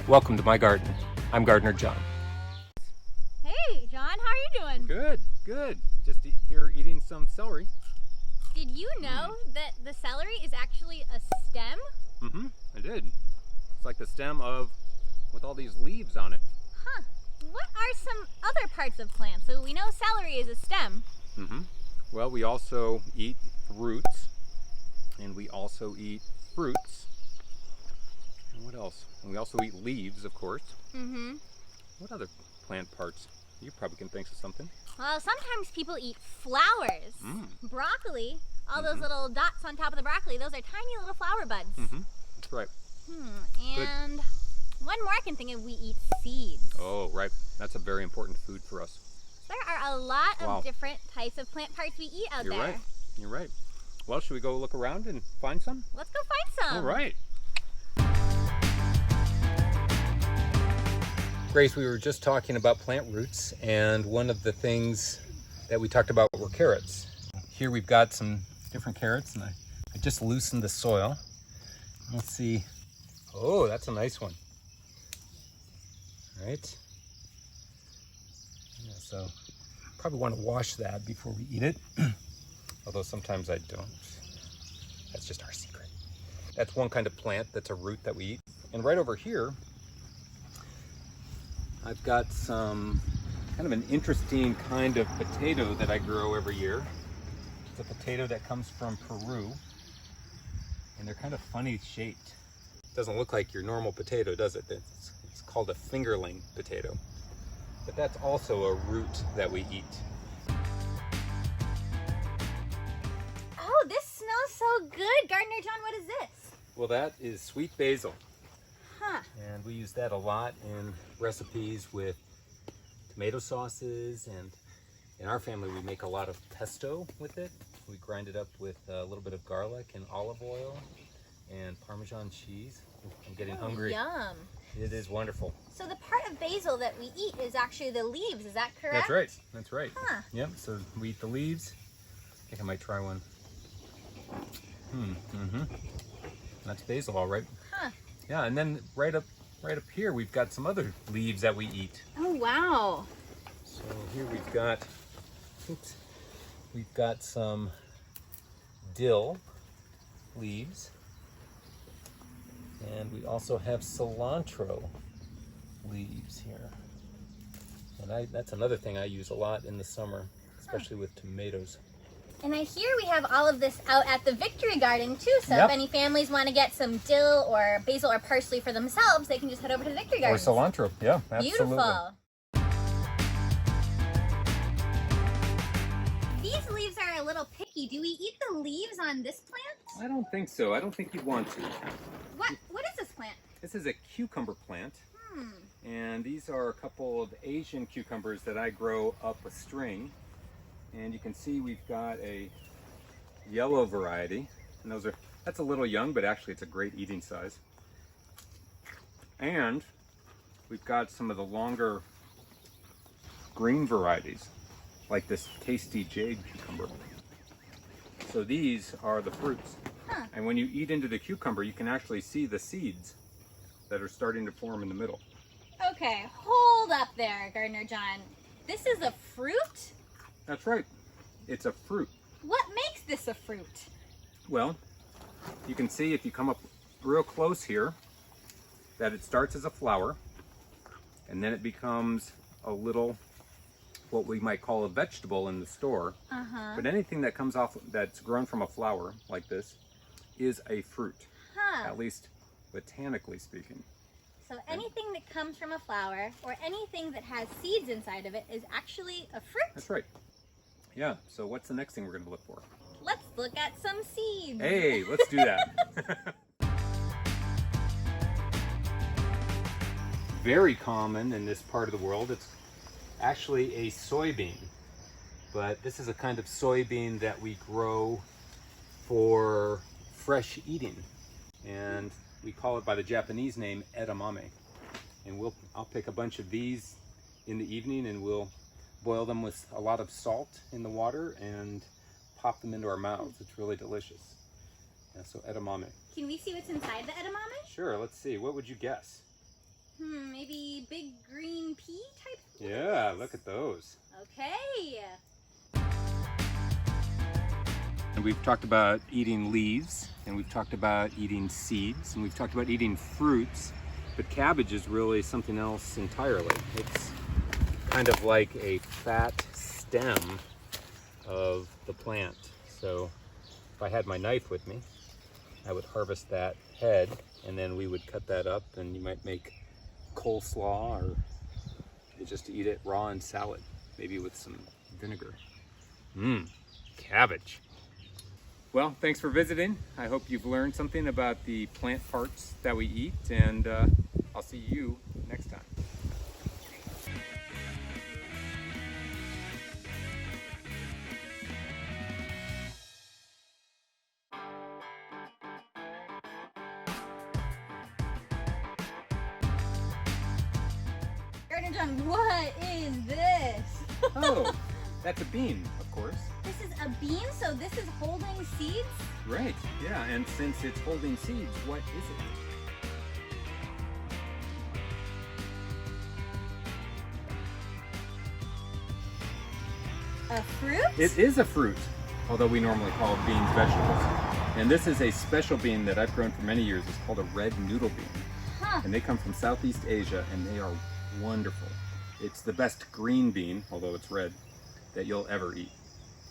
Welcome to my garden. I'm Gardener John. Hey, John, how are you doing? Good, good. Just here eating some celery. Did you know that the celery is actually a stem? I did. It's like the stem with all these leaves on it. Huh. What are some other parts of plants? So we know celery is a stem. Well, we also eat roots, and we also eat fruits. And what else? And we also eat leaves, of course. What other plant parts? You probably can think of something. Well, sometimes people eat flowers. Broccoli, all those little dots on top of the broccoli, those are tiny little flower buds. That's right. And one more I can think of, we eat seeds. Oh, right. That's a very important food for us. There are a lot of different types of plant parts we eat out there. You're right. You're right. Well, should we go look around and find some? Let's go find some. All right. Grace, we were just talking about plant roots, and one of the things that we talked about were carrots. Here we've got some different carrots, and I just loosened the soil. Let's see. Oh, that's a nice one. All right. Yeah, so probably want to wash that before we eat it, although sometimes I don't. That's just our secret. That's one kind of plant that's a root that we eat. And right over here, I've got some kind of an interesting kind of potato that I grow every year. It's a potato that comes from Peru, and they're kind of funny shaped. It doesn't look like your normal potato, does it? It's called a fingerling potato. But that's also a root that we eat. Oh, this smells so good. Gardener John, what is this? Well, that is sweet basil. Huh. And we use that a lot in recipes with tomato sauces, and in our family we make a lot of pesto with it. We grind it up with a little bit of garlic and olive oil and Parmesan cheese. I'm getting hungry. Yum. It is wonderful. So the part of basil that we eat is actually the leaves, is that correct? That's right. That's right. Huh. Yep, so we eat the leaves. I think I might try one. That's basil, all right. Huh. Yeah, and then right up here we've got some other leaves that we eat. Oh, wow. So here we've got some dill leaves, and we also have cilantro leaves here. And that's another thing I use a lot in the summer, especially with tomatoes. And I hear we have all of this out at the Victory Garden too, so if any families want to get some dill or basil or parsley for themselves, they can just head over to the Victory Garden. Or cilantro, yeah, absolutely. Beautiful. These leaves are a little picky. Do we eat the leaves on this plant? I don't think so. I don't think you'd want to. What is this plant? This is a cucumber plant. And these are a couple of Asian cucumbers that I grow up a string. And you can see we've got a yellow variety, and that's a little young, but actually it's a great eating size. And we've got some of the longer green varieties, like this Tasty Jade cucumber. So these are the fruits. And when you eat into the cucumber, you can actually see the seeds that are starting to form in the middle. Okay, hold up there, Gardener John. This is a fruit? That's right. It's a fruit. What makes this a fruit? Well, you can see if you come up real close here that it starts as a flower, and then it becomes a little, what we might call a vegetable in the store. But anything that comes off that's grown from a flower like this is a fruit, at least botanically speaking. So anything that comes from a flower or anything that has seeds inside of it is actually a fruit? That's right. Yeah, so what's the next thing we're going to look for? Let's look at some seeds. Hey, let's do that. Very common in this part of the world. It's actually a soybean, but this is a kind of soybean that we grow for fresh eating, and we call it by the Japanese name edamame. And I'll pick a bunch of these in the evening, and we'll boil them with a lot of salt in the water and pop them into our mouths. It's really delicious. Yeah, so edamame. Can we see what's inside the edamame? Sure, let's see. What would you guess? Maybe big green pea type things? Yeah, look at those. Okay. And we've talked about eating leaves, and we've talked about eating seeds, and we've talked about eating fruits, but cabbage is really something else entirely. It's kind of like a fat stem of the plant. So if I had my knife with me, I would harvest that head, and then we would cut that up, and you might make coleslaw, or just eat it raw in salad, maybe with some vinegar. Cabbage. Well, thanks for visiting. I hope you've learned something about the plant parts that we eat, and I'll see you next time. Gardener John, what is this? Oh, that's a bean, of course. This is a bean, so this is holding seeds? Right, yeah, and since it's holding seeds, what is it? A fruit? It is a fruit, although we normally call beans vegetables. And this is a special bean that I've grown for many years. It's called a red noodle bean. Huh. And they come from Southeast Asia, and they are wonderful. It's the best green bean, although it's red, that you'll ever eat.